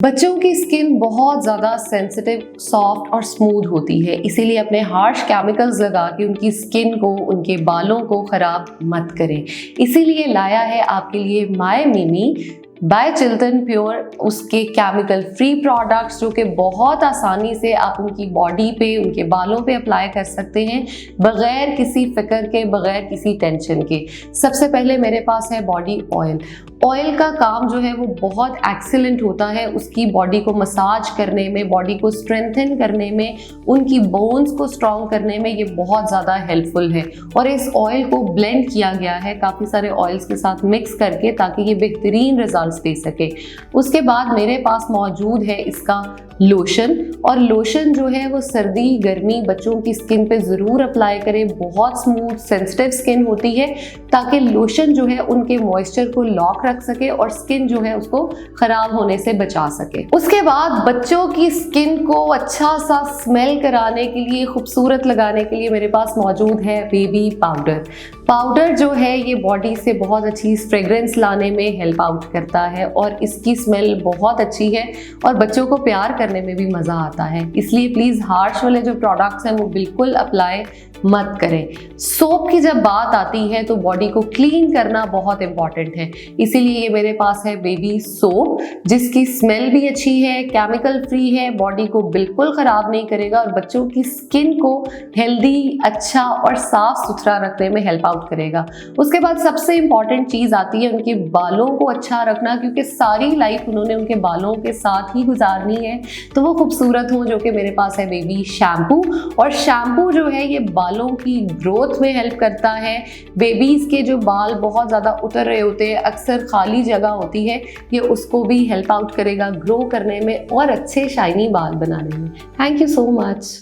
बच्चों की स्किन बहुत ज़्यादा सेंसिटिव, सॉफ्ट और स्मूथ होती है, इसीलिए अपने हार्श केमिकल्स लगा के उनकी स्किन को, उनके बालों को ख़राब मत करें। इसीलिए लाया है आपके लिए माय मिमी बाय चिल्टन प्योर, उसके केमिकल फ्री प्रोडक्ट्स जो कि बहुत आसानी से आप उनकी बॉडी पे, उनके बालों पे अप्लाई कर सकते हैं बगैर किसी फिक्र के, बगैर किसी टेंशन के। सबसे पहले मेरे पास है बॉडी ऑयल। ऑयल का काम जो है वो बहुत एक्सीलेंट होता है उसकी बॉडी को मसाज करने में, बॉडी को स्ट्रेंथन करने में, उनकी बोन्स को स्ट्रॉन्ग करने में ये बहुत ज़्यादा हेल्पफुल है। और इस ऑयल को ब्लेंड किया गया है काफ़ी सारे ऑयल्स के साथ मिक्स करके, ताकि ये बेहतरीन रिजल्ट्स दे सके। उसके बाद मेरे पास मौजूद है इसका लोशन, और लोशन जो है वो सर्दी गर्मी बच्चों की स्किन पे ज़रूर अप्लाई करें। बहुत स्मूथ सेंसिटिव स्किन होती है, ताकि लोशन जो है उनके मॉइस्चर को लॉक रख सके और स्किन जो है उसको खराब होने से बचा सके। उसके बाद बच्चों की स्किन को अच्छा सा स्मेल कराने के लिए, खूबसूरत लगाने के लिए मेरे पास मौजूद है बेबी पाउडर। पाउडर जो है ये बॉडी से बहुत अच्छी फ्रेग्रेंस लाने में हेल्प आउट करता है और इसकी स्मेल बहुत अच्छी है और बच्चों को प्यार करने में भी मज़ा आता है। इसलिए प्लीज़ हार्श वाले जो प्रोडक्ट्स हैं वो बिल्कुल अप्लाई मत करें। सोप की जब बात आती है तो बॉडी को क्लीन करना बहुत इंपॉर्टेंट है, इसीलिए ये मेरे पास है बेबी सोप, जिसकी स्मेल भी अच्छी है, केमिकल फ्री है, बॉडी को बिल्कुल ख़राब नहीं करेगा और बच्चों की स्किन को हेल्दी, अच्छा और साफ सुथरा रखने में हेल्प आउट करेगा। उसके बाद सबसे इंपॉर्टेंट चीज़ आती है उनके बालों को अच्छा रखना, क्योंकि सारी लाइफ उन्होंने उनके बालों के साथ ही गुजारनी है तो वो खूबसूरत हो, जो कि मेरे पास है बेबी शैम्पू। और शैम्पू जो है ये बालों की ग्रोथ में हेल्प करता है। बेबीज़ के जो बाल बहुत ज़्यादा उतर रहे होते हैं, अक्सर खाली जगह होती है, ये उसको भी हेल्प आउट करेगा ग्रो करने में और अच्छे शाइनी बाल बनाने में। Thank you so much.